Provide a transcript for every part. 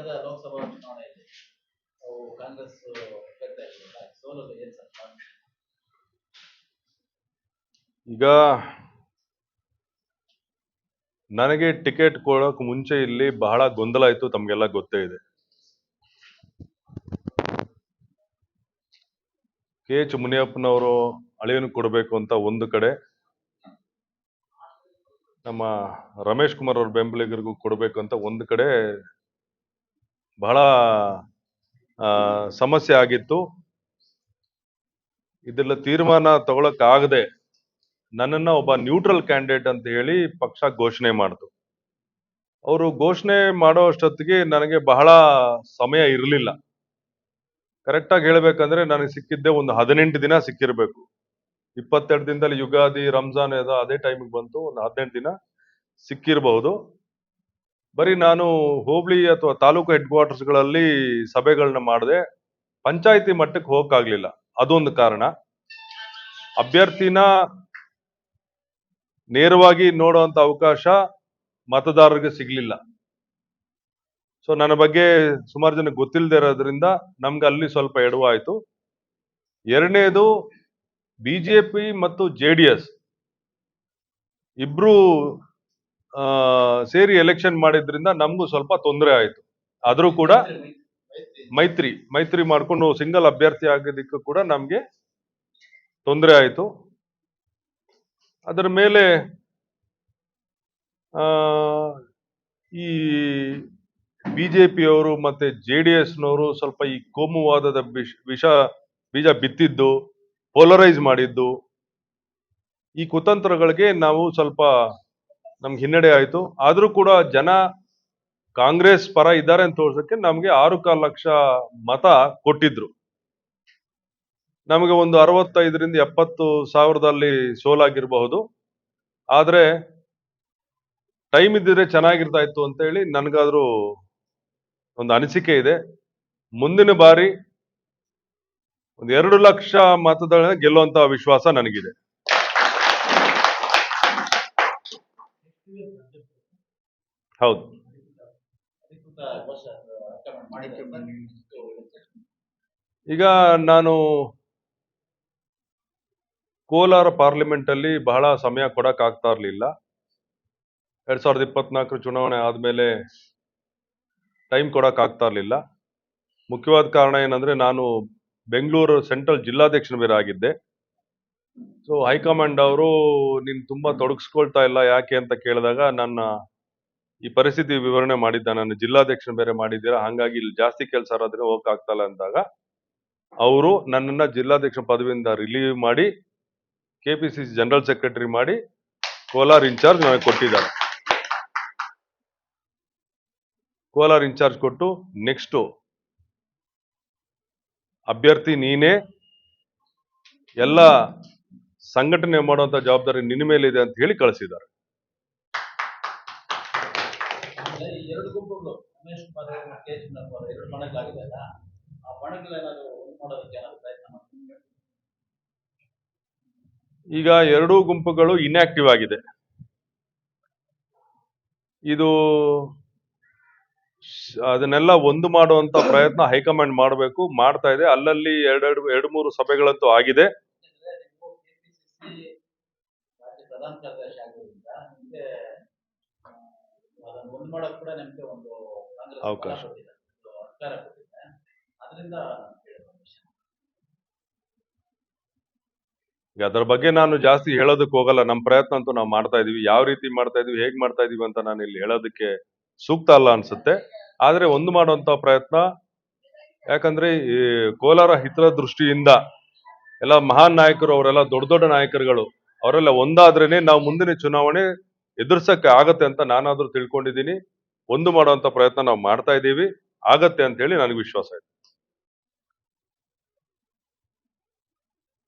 ಕಳೆದ ಲೋಕಸಭಾ ಚುನಾವಣೆಯಲ್ಲಿ ಅವು ಕಾಂಗ್ರೆಸ್ ಅಭ್ಯರ್ಥಿಯಾಗಿಲ್ಲ ಸೋಲಲು ಏನ್ ಸರ್ ಕಾರಣ? ಈಗ ನನಗೆ ಟಿಕೆಟ್ ಕೊಡೋಕ್ ಮುಂಚೆ ಇಲ್ಲಿ ಬಹಳ ಗೊಂದಲ ಇತ್ತು, ತಮ್ಗೆಲ್ಲ ಗೊತ್ತೇ ಇದೆ. ಕೆ ಎಚ್ ಮುನಿಯಪ್ಪನವರು ಅಳಿಯನ್ನು ಕೊಡಬೇಕು ಅಂತ ಒಂದು ಕಡೆ, ನಮ್ಮ ರಮೇಶ್ ಕುಮಾರ್ ಅವ್ರ ಬೆಂಬಲಿಗರಿಗೂ ಕೊಡಬೇಕು ಅಂತ ಒಂದು ಕಡೆ ಬಹಳ ಸಮಸ್ಯೆ ಆಗಿತ್ತು. ಇದೆಲ್ಲ ತೀರ್ಮಾನ ತಗೊಳಕ್ ಆಗದೆ ನನ್ನನ್ನ ಒಬ್ಬ ನ್ಯೂಟ್ರಲ್ ಕ್ಯಾಂಡಿಡೇಟ್ ಅಂತ ಹೇಳಿ ಪಕ್ಷ ಘೋಷಣೆ ಮಾಡ್ತು. ಅವರು ಘೋಷಣೆ ಮಾಡೋ ಅಷ್ಟೊತ್ತಿಗೆ ನನಗೆ ಬಹಳ ಸಮಯ ಇರಲಿಲ್ಲ. ಕರೆಕ್ಟ್ ಆಗಿ ಹೇಳ್ಬೇಕಂದ್ರೆ ನನಗೆ ಸಿಕ್ಕಿದ್ದೆ ಒಂದು 18 ದಿನ ಸಿಕ್ಕಿರ್ಬೇಕು. 22 ದಿನದಲ್ಲಿ ಯುಗಾದಿ ರಂಜಾನ್ ಅದೇ ಟೈಮಿಗೆ ಬಂತು. ಒಂದು 18 ದಿನ ಸಿಕ್ಕಿರಬಹುದು. ಬರೀ ನಾನು ಹೋಬಳಿ ಅಥವಾ ತಾಲೂಕು ಹೆಡ್ ಕ್ವಾರ್ಟರ್ಸ್ ಗಳಲ್ಲಿ ಸಭೆಗಳನ್ನ ಮಾಡದೆ ಪಂಚಾಯತಿ ಮಟ್ಟಕ್ಕೆ ಹೋಗಕ್ಕಾಗ್ಲಿಲ್ಲ. ಅದೊಂದು ಕಾರಣ. ಅಭ್ಯರ್ಥಿನ ನೇರವಾಗಿ ನೋಡುವಂತ ಅವಕಾಶ ಮತದಾರರಿಗೆ ಸಿಗ್ಲಿಲ್ಲ. ಸೊ ನನ್ನ ಬಗ್ಗೆ ಸುಮಾರು ಜನ ಗೊತ್ತಿಲ್ಲದೆ ಇರೋದ್ರಿಂದ ನಮ್ಗೆ ಅಲ್ಲಿ ಸ್ವಲ್ಪ ಎಡವಾಯ್ತು. ಎರಡನೇದು, ಬಿಜೆಪಿ ಮತ್ತು ಜೆಡಿಎಸ್ ಇಬ್ರು ಸೇರಿ ಎಲೆಕ್ಷನ್ ಮಾಡಿದ್ರಿಂದ ನಮಗೂ ಸ್ವಲ್ಪ ತೊಂದರೆ ಆಯ್ತು. ಆದ್ರೂ ಕೂಡ ಮೈತ್ರಿ ಮಾಡ್ಕೊಂಡು ಸಿಂಗಲ್ ಅಭ್ಯರ್ಥಿ ಆಗೋದಕ್ಕೂ ಕೂಡ ನಮ್ಗೆ ತೊಂದರೆ ಆಯ್ತು. ಅದರ ಮೇಲೆ ಈ ಬಿಜೆಪಿಯವರು ಮತ್ತೆ ಜೆಡಿಎಸ್ನವರು ಸ್ವಲ್ಪ ಈ ಕೋಮುವಾದದ ಬೀಜ ಬಿತ್ತಿದ್ದು, ಪೋಲರೈಸ್ ಮಾಡಿದ್ದು, ಈ ಕುತಂತ್ರಗಳಿಗೆ ನಾವು ಸ್ವಲ್ಪ ನಮ್ಗೆ ಹಿನ್ನಡೆ ಆಯ್ತು. ಆದ್ರೂ ಕೂಡ ಜನ ಕಾಂಗ್ರೆಸ್ ಪರ ಇದ್ದಾರೆ ಅಂತ ತೋರ್ಸಕ್ಕೆ ನಮ್ಗೆ 6.25 ಲಕ್ಷ ಮತ ಕೊಟ್ಟಿದ್ರು. ನಮಗೆ ಒಂದು 65ರಿಂದ 70 ಸಾವಿರದಲ್ಲಿ ಸೋಲಾಗಿರಬಹುದು. ಆದ್ರೆ ಟೈಮ್ ಇದ್ದಿದ್ರೆ ಚೆನ್ನಾಗಿರ್ತಾ ಇತ್ತು ಅಂತ ಹೇಳಿ ನನ್ಗಾದ್ರೂ ಒಂದು ಅನಿಸಿಕೆ ಇದೆ. ಮುಂದಿನ ಬಾರಿ ಒಂದು 2 ಲಕ್ಷ ಮತದಾನ ಗೆಲ್ಲುವಂತ ವಿಶ್ವಾಸ ನನಗಿದೆ. ಹೌದು. ಈಗ ನಾನು ಕೋಲಾರ ಪಾರ್ಲಿಮೆಂಟ್ ಅಲ್ಲಿ ಬಹಳ ಸಮಯ ಕೊಡಕ್ ಆಗ್ತಾ ಇರ್ಲಿಲ್ಲ. 2024 ಚುನಾವಣೆ ಆದ್ಮೇಲೆ ಟೈಮ್ ಕೊಡಕ್ ಆಗ್ತಾ ಇರ್ಲಿಲ್ಲ. ಮುಖ್ಯವಾದ ಕಾರಣ ಏನಂದ್ರೆ ನಾನು ಬೆಂಗಳೂರು ಸೆಂಟ್ರಲ್ ಜಿಲ್ಲಾಧ್ಯಕ್ಷನ ಬೇರೆ ಆಗಿದ್ದೆ. ಸೊ ಹೈಕಮಾಂಡ್ ಅವರು ನೀನ್ ತುಂಬಾ ತೊಡಗಿಸ್ಕೊಳ್ತಾ ಇಲ್ಲ ಯಾಕೆ ಅಂತ ಕೇಳಿದಾಗ ನನ್ನ ಈ ಪರಿಸ್ಥಿತಿ ವಿವರಣೆ ಮಾಡಿದ್ದ. ನಾನು ಜಿಲ್ಲಾಧ್ಯಕ್ಷನ ಬೇರೆ ಮಾಡಿದ್ದೀರಾ, ಹಂಗಾಗಿ ಇಲ್ಲಿ ಜಾಸ್ತಿ ಕೆಲಸ ಇರೋದ್ರೆ ಹೋಗಕ್ ಆಗ್ತಾ ಇಲ್ಲ ಅಂದಾಗ ಅವರು ನನ್ನನ್ನ ಜಿಲ್ಲಾಧ್ಯಕ್ಷ ಪದವಿಯಿಂದ ರಿಲೀವ್ ಮಾಡಿ ಕೆಪಿಸಿಸಿ ಜನರಲ್ ಸೆಕ್ರೆಟರಿ ಮಾಡಿ ಕೋಲಾರ ಇನ್ಚಾರ್ಜ್ ನನಗೆ ಕೊಟ್ಟಿದ್ದಾರೆ. ಕೋಲಾರ ಇನ್ಚಾರ್ಜ್ ಕೊಟ್ಟು ನೆಕ್ಸ್ಟ್ ಅಭ್ಯರ್ಥಿ ನೀನೇ, ಎಲ್ಲ ಸಂಘಟನೆ ಮಾಡುವಂತ ಜವಾಬ್ದಾರಿ ನಿನ್ನ ಮೇಲೆ ಇದೆ ಅಂತ ಹೇಳಿ ಕಳಿಸಿದ್ದಾರೆ. ಎರಡು ಗುಂಪುಗಳು ರಮೇಶ್ ಕುಮಾರ್ ಅವರು ಕೆ ಎಚ್ ಮುನಿಯಪ್ಪ ಎರಡು ಬಣಗಳಾಗಿದೆ ಅಲ್ಲ, ಆ ಬಣಗಳೇನಾದ್ರು ಮಾಡೋದಕ್ಕೆ ಏನಾದ್ರು ಪ್ರಯತ್ನ ಮಾಡ್ತೀವಿ? ಈಗ ಎರಡೂ ಗುಂಪುಗಳು ಇನ್ಆಕ್ಟಿವ್ ಆಗಿದೆ. ಇದು ಅದನ್ನೆಲ್ಲ ಒಂದು ಮಾಡುವಂತ ಪ್ರಯತ್ನ ಹೈಕಮಾಂಡ್ ಮಾಡಬೇಕು, ಮಾಡ್ತಾ ಇದೆ. ಅಲ್ಲಲ್ಲಿ ಎರಡು ಮೂರು ಸಭೆಗಳಂತೂ ಆಗಿದೆ. ಪ್ರಧಾನ ಕಾರ್ಯದರ್ಶಿ ಆಗಿರೋದ್ರಿಂದ ನಿಮಗೆ ಅದನ್ನು ಒಂದು ಮಾಡೋಕೆ ಕೂಡ ನಿಮಗೆ ಒಂದು ಅವಕಾಶ ಅಧಿಕಾರ ಕೊಟ್ಟಿದೆ. ಅದರಿಂದ ಅದರ ಬಗ್ಗೆ ನಾನು ಜಾಸ್ತಿ ಹೇಳೋದಕ್ಕೆ ಹೋಗಲ್ಲ. ನಮ್ಮ ಪ್ರಯತ್ನ ಅಂತೂ ನಾವು ಮಾಡ್ತಾ ಇದೀವಿ. ಯಾವ ರೀತಿ ಮಾಡ್ತಾ ಇದೀವಿ, ಹೇಗ್ ಮಾಡ್ತಾ ಇದೀವಿ ಅಂತ ನಾನು ಇಲ್ಲಿ ಹೇಳೋದಕ್ಕೆ ಸೂಕ್ತ ಅಲ್ಲ ಅನ್ಸುತ್ತೆ. ಆದ್ರೆ ಒಂದು ಮಾಡುವಂತ ಪ್ರಯತ್ನ, ಯಾಕಂದ್ರೆ ಈ ಕೋಲಾರ ಹಿತದೃಷ್ಟಿಯಿಂದ ಎಲ್ಲ ಮಹಾನ್ ನಾಯಕರು, ಅವರೆಲ್ಲ ದೊಡ್ಡ ದೊಡ್ಡ ನಾಯಕರುಗಳು, ಅವರೆಲ್ಲ ಒಂದಾದ್ರೇನೆ ನಾವು ಮುಂದಿನ ಚುನಾವಣೆ ಎದುರಿಸಕ್ಕೆ ಆಗತ್ತೆ ಅಂತ ನಾನಾದ್ರೂ ತಿಳ್ಕೊಂಡಿದ್ದೀನಿ. ಒಂದು ಮಾಡುವಂತ ಪ್ರಯತ್ನ ನಾವು ಮಾಡ್ತಾ ಇದ್ದೀವಿ, ಆಗತ್ತೆ ಅಂತ ಹೇಳಿ ನನಗೆ ವಿಶ್ವಾಸ ಇದೆ.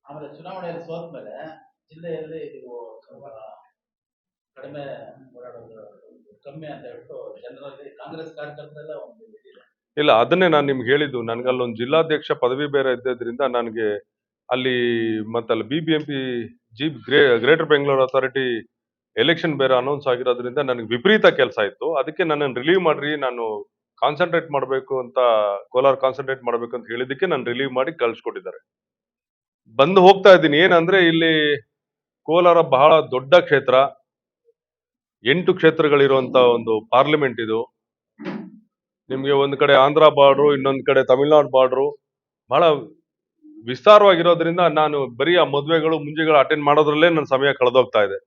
ಆಮೇಲೆ ಚುನಾವಣೆಯಲ್ಲಿ ಸೋತ ಮೇಲೆ ಜಿಲ್ಲೆಯಲ್ಲಿ ನೀವು ಕಡಿಮೆ ಓಡಾಡೋದು ಕಮ್ಮಿ ಅಂತ ಹೇಳ್ಬಿಟ್ಟು ಜನರಲ್ಲಿ ಕಾಂಗ್ರೆಸ್ ಕಾರ್ಯಕರ್ತರೆಲ್ಲ ಒಂದು ಇಲ್ಲ, ಅದನ್ನೇ ನಾನು ನಿಮ್ಗೆ ಹೇಳಿದ್ದು. ನನಗೆ ಅಲ್ಲೊಂದು ಜಿಲ್ಲಾಧ್ಯಕ್ಷ ಪದವಿ ಬೇರೆ ಇದ್ದರಿಂದ ನನಗೆ ಅಲ್ಲಿ ಮತ್ತಲ್ಲಿ BBMP greater Bengaluru authority election ಬೇರೆ ಅನೌನ್ಸ್ ಆಗಿರೋದ್ರಿಂದ ನನಗೆ ವಿಪರೀತ ಕೆಲಸ ಇತ್ತು. ಅದಕ್ಕೆ ನನ್ನನ್ನು ರಿಲೀವ್ ಮಾಡ್ರಿ, ನಾನು ಕಾನ್ಸಂಟ್ರೇಟ್ ಮಾಡಬೇಕು ಅಂತ, ಕೋಲಾರ ಕಾನ್ಸಂಟ್ರೇಟ್ ಮಾಡಬೇಕು ಅಂತ ಹೇಳಿದ್ದಕ್ಕೆ ನಾನು ರಿಲೀವ್ ಮಾಡಿ ಕಳ್ಸಿಕೊಟ್ಟಿದ್ದಾರೆ. ಬಂದು ಹೋಗ್ತಾ ಇದ್ದೀನಿ. ಏನಂದ್ರೆ ಇಲ್ಲಿ ಕೋಲಾರ ಬಹಳ ದೊಡ್ಡ ಕ್ಷೇತ್ರ, 8 ಕ್ಷೇತ್ರಗಳಿರುವಂತ ಒಂದು ಪಾರ್ಲಿಮೆಂಟ್ ಇದು. ನಿಮ್ಗೆ ಒಂದ್ ಕಡೆ ಆಂಧ್ರ ಬಾರ್ಡ್ರು, ಇನ್ನೊಂದ್ ಕಡೆ ತಮಿಳ್ನಾಡು ಬಾರ್ಡ್ರು, ಬಹಳ ವಿಸ್ತಾರವಾಗಿರೋದ್ರಿಂದ ನಾನು ಬರೀ ಆ ಮದುವೆಗಳು ಮುಂಜಿಗಳು ಅಟೆಂಡ್ ಮಾಡೋದ್ರಲ್ಲೇ ನನ್ನ ಸಮಯ ಕಳೆದೋಗ್ತಾ ಇದೆ.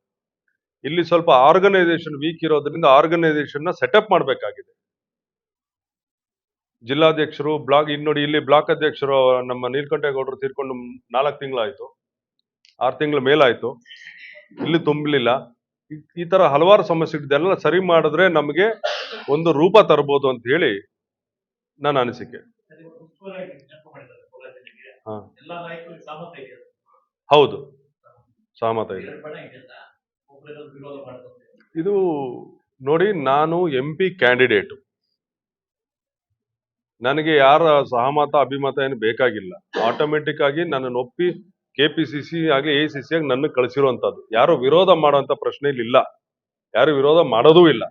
ಇಲ್ಲಿ ಸ್ವಲ್ಪ ಆರ್ಗನೈಸೇಷನ್ ವೀಕ್ ಇರೋದ್ರಿಂದ ಆರ್ಗನೈಸೇಷನ್ ನ ಸೆಟಪ್ ಮಾಡಬೇಕಾಗಿದೆ. ಜಿಲ್ಲಾಧ್ಯಕ್ಷರು ಬ್ಲಾಕ್ ನೋಡಿ, ಇಲ್ಲಿ ಬ್ಲಾಕ್ ಅಧ್ಯಕ್ಷರು ನಮ್ಮ ನೀಲಕಂಠೇಗೌಡರು ತೀರ್ಕೊಂಡು 4 ತಿಂಗಳಾಯ್ತು, 6 ತಿಂಗಳ ಮೇಲಾಯ್ತು, ಇಲ್ಲಿ ತುಂಬಲಿಲ್ಲ. ಈ ತರ ಹಲವಾರು ಸಮಸ್ಯೆ ಇದೆಲ್ಲ ಸರಿ ಮಾಡಿದ್ರೆ ನಮಗೆ ಒಂದು ರೂಪ ತರಬಹುದು ಅಂತ ಹೇಳಿ ನನ್ನ ಅನಿಸಿಕೆ. ಹಾ, ಹೌದು, ಸಹಮತ ಇದೆ. ಇದು ನೋಡಿ, ನಾನು MP ಕ್ಯಾಂಡಿಡೇಟ್, ನನಗೆ ಯಾರ ಸಹಮತ ಅಭಿಮತ ಏನು ಬೇಕಾಗಿಲ್ಲ. ಆಟೋಮೆಟಿಕ್ ಆಗಿ ನನ್ನನ್ನು ಒಪ್ಪಿ KPCC ಆಗಲಿ ACC ಆಗಿ ನನ್ನ ಕಳಿಸಿರುವಂತದ್ದು. ಯಾರು ವಿರೋಧ ಮಾಡುವಂತ ಪ್ರಶ್ನೆ ಇಲ್ಲಿ ಇಲ್ಲ, ಯಾರು ವಿರೋಧ ಮಾಡೋದೂ ಇಲ್ಲ.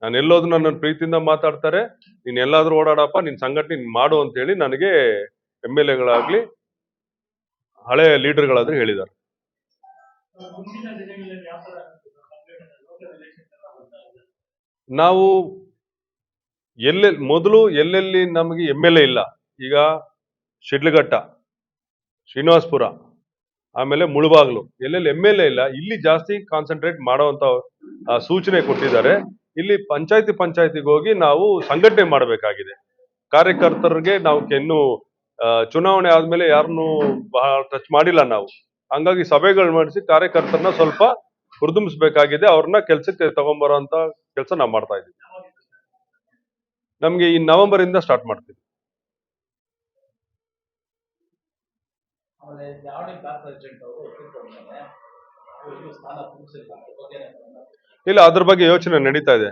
ನಾನು ಎಲ್ಲೋದು ನನ್ನ ಪ್ರೀತಿಯಿಂದ ಮಾತಾಡ್ತಾರೆ, ನೀನ್ ಎಲ್ಲಾದ್ರೂ ಓಡಾಡಪ್ಪ, ನಿನ್ ಸಂಘಟನೆ ಮಾಡು ಅಂತ ಹೇಳಿ ನನಗೆ MLAಗಳಾಗ್ಲಿ ಹಳೆ ಲೀಡರ್ಗಳಾದ್ರೂ ಹೇಳಿದ್ದಾರೆ. ನಾವು ಎಲ್ಲೆಲ್ಲಿ ನಮಗೆ MLA ಇಲ್ಲ, ಈಗ ಶಿಡ್ಲಘಟ್ಟ, ಶ್ರೀನಿವಾಸಪುರ, ಆಮೇಲೆ ಮುಳಬಾಗ್ಲು, ಎಲ್ಲೆಲ್ಲಿ MLA ಇಲ್ಲ, ಇಲ್ಲಿ ಜಾಸ್ತಿ ಕಾನ್ಸಂಟ್ರೇಟ್ ಮಾಡುವಂತ ಸೂಚನೆ ಕೊಟ್ಟಿದ್ದಾರೆ. ಇಲ್ಲಿ ಪಂಚಾಯತಿಗೆ ಹೋಗಿ ನಾವು ಸಂಘಟನೆ ಮಾಡಬೇಕಾಗಿದೆ. ಕಾರ್ಯಕರ್ತರಿಗೆ ನಾವು ಇನ್ನು ಚುನಾವಣೆ ಆದ್ಮೇಲೆ ಯಾರನ್ನು ಬಹಳ ಟಚ್ ಮಾಡಿಲ್ಲ ನಾವು. ಹಂಗಾಗಿ ಸಭೆಗಳು ಮಾಡಿಸಿ ಕಾರ್ಯಕರ್ತರನ್ನ ಸ್ವಲ್ಪ ಹುರಿದುಂಬಿಸಬೇಕಾಗಿದೆ. ಅವ್ರನ್ನ ಕೆಲ್ಸಕ್ಕೆ ತಗೊಂಡ್ಬರೋಂತ ಕೆಲಸ ನಾವು ಮಾಡ್ತಾ ಇದ್ದೀವಿ. ನಮ್ಗೆ ಈ ನವೆಂಬರ್ ಇಂದ ಸ್ಟಾರ್ಟ್ ಮಾಡ್ತೀವಿ. ಇಲ್ಲ, ಅದ್ರ ಬಗ್ಗೆ ಯೋಚನೆ ನಡೀತಾ ಇದೆ.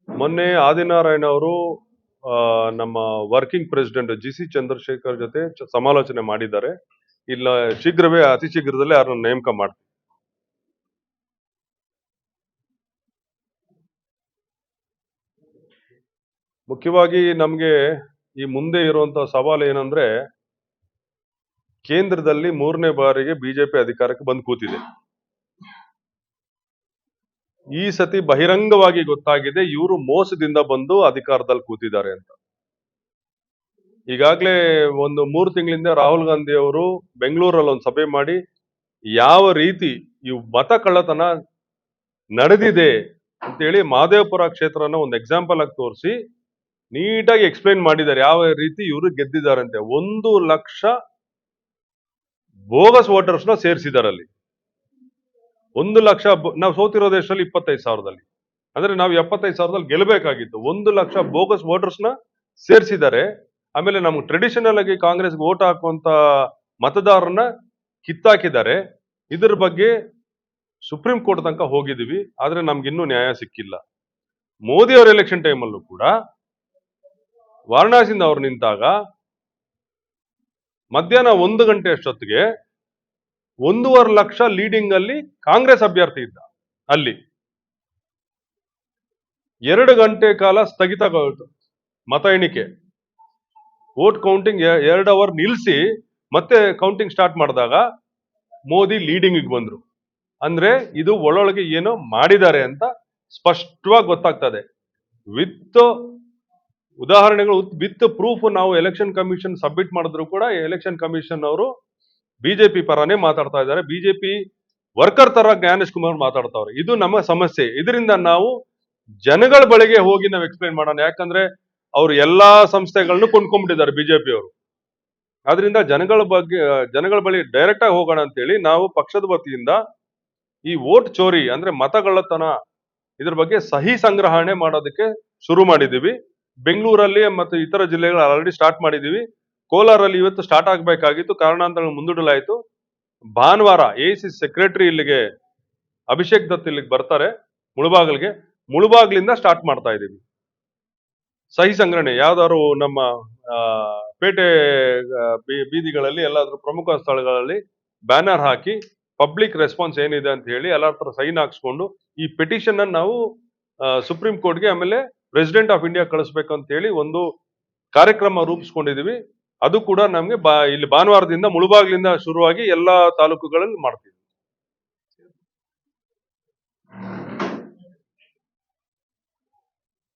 ಮೊನ್ನೆ ಆದಿನಾರಾಯಣ ಅವರು ನಮ್ಮ ವರ್ಕಿಂಗ್ ಪ್ರೆಸಿಡೆಂಟ್ GC ಚಂದ್ರಶೇಖರ್ ಜೊತೆ ಸಮಾಲೋಚನೆ ಮಾಡಿದ್ದಾರೆ. ಇಲ್ಲ, ಶೀಘ್ರವೇ, ಅತಿ ಶೀಘ್ರದಲ್ಲೇ ಅವ್ರನ್ನ ನೇಮಕ ಮಾಡ್ತೀವಿ. ಮುಖ್ಯವಾಗಿ ನಮ್ಗೆ ಈ ಮುಂದೆ ಇರುವಂತಹ ಸವಾಲು ಏನಂದ್ರೆ, ಕೇಂದ್ರದಲ್ಲಿ 3ನೇ ಬಾರಿಗೆ BJP ಅಧಿಕಾರಕ್ಕೆ ಬಂದು ಕೂತಿದೆ. ಈ ಸತಿ ಬಹಿರಂಗವಾಗಿ ಗೊತ್ತಾಗಿದೆ ಇವರು ಮೋಸದಿಂದ ಬಂದು ಅಧಿಕಾರದಲ್ಲಿ ಕೂತಿದ್ದಾರೆ ಅಂತ. ಈಗಾಗಲೇ ಒಂದು 3 ತಿಂಗಳಿಂದ ರಾಹುಲ್ ಗಾಂಧಿ ಅವರು ಬೆಂಗಳೂರಲ್ಲಿ ಒಂದು ಸಭೆ ಮಾಡಿ ಯಾವ ರೀತಿ ಈ ಮತ ಕಳ್ಳತನ ನಡೆದಿದೆ ಅಂತೇಳಿ ಮಹದೇವಪುರ ಕ್ಷೇತ್ರನ ಒಂದು ಎಕ್ಸಾಂಪಲ್ ಆಗಿ ತೋರಿಸಿ ನೀಟಾಗಿ ಎಕ್ಸ್ಪ್ಲೈನ್ ಮಾಡಿದ್ದಾರೆ ಯಾವ ರೀತಿ ಇವರು ಗೆದ್ದಿದ್ದಾರಂತೆ. 1 ಲಕ್ಷ ಬೋಗಸ್ ವೋಟರ್ಸ್ ನ ಸೇರಿಸಿದ್ದಾರೆ ಅಲ್ಲಿ. 1 ಲಕ್ಷ, ನಾವು ಸೋತಿರೋದು ಎಷ್ಟರಲ್ಲಿ 25,000ದಲ್ಲಿ, ಅಂದ್ರೆ ನಾವು 75,000ದಲ್ಲಿ ಗೆಲ್ಲಬೇಕಾಗಿತ್ತು. 1 ಲಕ್ಷ ಬೋಗಸ್ ವೋಟರ್ಸ್ ನ ಸೇರಿಸಿದ್ದಾರೆ. ಆಮೇಲೆ ನಮ್ಗೆ ಟ್ರೆಡಿಷನಲ್ ಆಗಿ ಕಾಂಗ್ರೆಸ್ಗೆ ವೋಟ್ ಹಾಕುವಂತ ಮತದಾರರನ್ನ ಕಿತ್ತಾಕಿದ್ದಾರೆ. ಇದ್ರ ಬಗ್ಗೆ ಸುಪ್ರೀಂ ಕೋರ್ಟ್ ತನಕ ಹೋಗಿದೀವಿ, ಆದ್ರೆ ನಮ್ಗಿನ್ನೂ ನ್ಯಾಯ ಸಿಕ್ಕಿಲ್ಲ. ಮೋದಿ ಅವರ ಎಲೆಕ್ಷನ್ ಟೈಮಲ್ಲೂ ಕೂಡ ವಾರಣಾಸಿಯಿಂದ ಅವ್ರು ನಿಂತಾಗ ಮಧ್ಯಾಹ್ನ 1 ಗಂಟೆ ಅಷ್ಟೊತ್ತಿಗೆ 1.5 ಲಕ್ಷ ಲೀಡಿಂಗ್ ಅಲ್ಲಿ ಕಾಂಗ್ರೆಸ್ ಅಭ್ಯರ್ಥಿ ಇದ್ದ. ಅಲ್ಲಿ 2 ಗಂಟೆ ಕಾಲ ಸ್ಥಗಿತಗೊಳ್ತು ಮತ ಎಣಿಕೆ. ವೋಟ್ ಕೌಂಟಿಂಗ್ 2 ಅವರ್ ನಿಲ್ಲಿಸಿ ಮತ್ತೆ ಕೌಂಟಿಂಗ್ ಸ್ಟಾರ್ಟ್ ಮಾಡಿದಾಗ ಮೋದಿ ಲೀಡಿಂಗ್ ಬಂದ್ರು. ಅಂದ್ರೆ ಇದು ಒಳೊಳಗೆ ಏನೋ ಮಾಡಿದ್ದಾರೆ ಅಂತ ಸ್ಪಷ್ಟವಾಗಿ ಗೊತ್ತಾಗ್ತದೆ. ವಿತ್ ಉದಾಹರಣೆಗಳು, ವಿತ್ ಪ್ರೂಫ್ ನಾವು ಎಲೆಕ್ಷನ್ ಕಮಿಷನ್ ಸಬ್ಮಿಟ್ ಮಾಡಿದ್ರು ಕೂಡ ಎಲೆಕ್ಷನ್ ಕಮಿಷನ್ ಅವರು BJP ಪರನೇ ಮಾತಾಡ್ತಾ ಇದ್ದಾರೆ. BJP ವರ್ಕರ್ ತರ ಜ್ಞಾನೇಶ್ ಕುಮಾರ್ ಮಾತಾಡ್ತಾವ್ರೆ. ಇದು ನಮ್ಮ ಸಮಸ್ಯೆ. ಇದರಿಂದ ನಾವು ಜನಗಳ ಬಳಿಗೆ ಹೋಗಿ ನಾವು ಎಕ್ಸ್ಪ್ಲೈನ್ ಮಾಡೋಣ. ಯಾಕಂದ್ರೆ ಅವ್ರು ಎಲ್ಲಾ ಸಂಸ್ಥೆಗಳನ್ನು ಕೊಂಡ್ಕೊಂಡ್ಬಿಟ್ಟಿದ್ದಾರೆ BJP ಅವರು. ಆದ್ರಿಂದ ಜನಗಳ ಬಳಿ ಡೈರೆಕ್ಟ್ ಆಗಿ ಹೋಗೋಣ ಅಂತೇಳಿ ನಾವು ಪಕ್ಷದ ವತಿಯಿಂದ ಈ ವೋಟ್ ಚೋರಿ ಅಂದ್ರೆ ಮತಗಳ್ಳತನ ಇದ್ರ ಬಗ್ಗೆ ಸಹಿ ಸಂಗ್ರಹಣೆ ಮಾಡೋದಕ್ಕೆ ಶುರು ಮಾಡಿದೀವಿ. ಬೆಂಗಳೂರಲ್ಲಿ ಮತ್ತು ಇತರ ಜಿಲ್ಲೆಗಳು ಆಲ್ರೆಡಿ ಸ್ಟಾರ್ಟ್ ಮಾಡಿದೀವಿ. ಕೋಲಾರಲ್ಲಿ ಇವತ್ತು ಸ್ಟಾರ್ಟ್ ಆಗ್ಬೇಕಾಗಿತ್ತು, ಕಾರಣಾಂತರಗಳು ಮುಂದೂಡಲಾಯಿತು. ಭಾನುವಾರ AIC ಸೆಕ್ರೆಟರಿ ಇಲ್ಲಿಗೆ ಅಭಿಷೇಕ್ ದತ್ ಇಲ್ಲಿಗೆ ಬರ್ತಾರೆ ಮುಳಬಾಗ್ಲಿಂದ ಸ್ಟಾರ್ಟ್ ಮಾಡ್ತಾ ಇದೀವಿ ಸಹಿ ಸಂಗ್ರಹಣೆ. ಯಾವ್ದಾದ್ರು ನಮ್ಮ ಪೇಟೆ ಬೀದಿಗಳಲ್ಲಿ, ಎಲ್ಲಾದ್ರೂ ಪ್ರಮುಖ ಸ್ಥಳಗಳಲ್ಲಿ ಬ್ಯಾನರ್ ಹಾಕಿ ಪಬ್ಲಿಕ್ ರೆಸ್ಪಾನ್ಸ್ ಏನಿದೆ ಅಂತ ಹೇಳಿ ಎಲ್ಲರ ಹತ್ರ ಸೈನ್ ಹಾಕ್ಸ್ಕೊಂಡು ಈ ಪಿಟಿಷನ್ ಅನ್ನು ನಾವು ಸುಪ್ರೀಂ ಕೋರ್ಟ್ಗೆ ಆಮೇಲೆ ಪ್ರೆಸಿಡೆಂಟ್ ಆಫ್ ಇಂಡಿಯಾ ಕಳಿಸ್ಬೇಕು ಅಂತ ಹೇಳಿ ಒಂದು ಕಾರ್ಯಕ್ರಮ ರೂಪಿಸ್ಕೊಂಡಿದೀವಿ. ಅದು ಕೂಡ ನಮ್ಗೆ ಇಲ್ಲಿ ಭಾನುವಾರದಿಂದ ಮುಳುಬಾಗ್ಲಿಂದ ಶುರುವಾಗಿ ಎಲ್ಲಾ ತಾಲೂಕುಗಳಲ್ಲಿ ಮಾಡ್ತೀವಿ.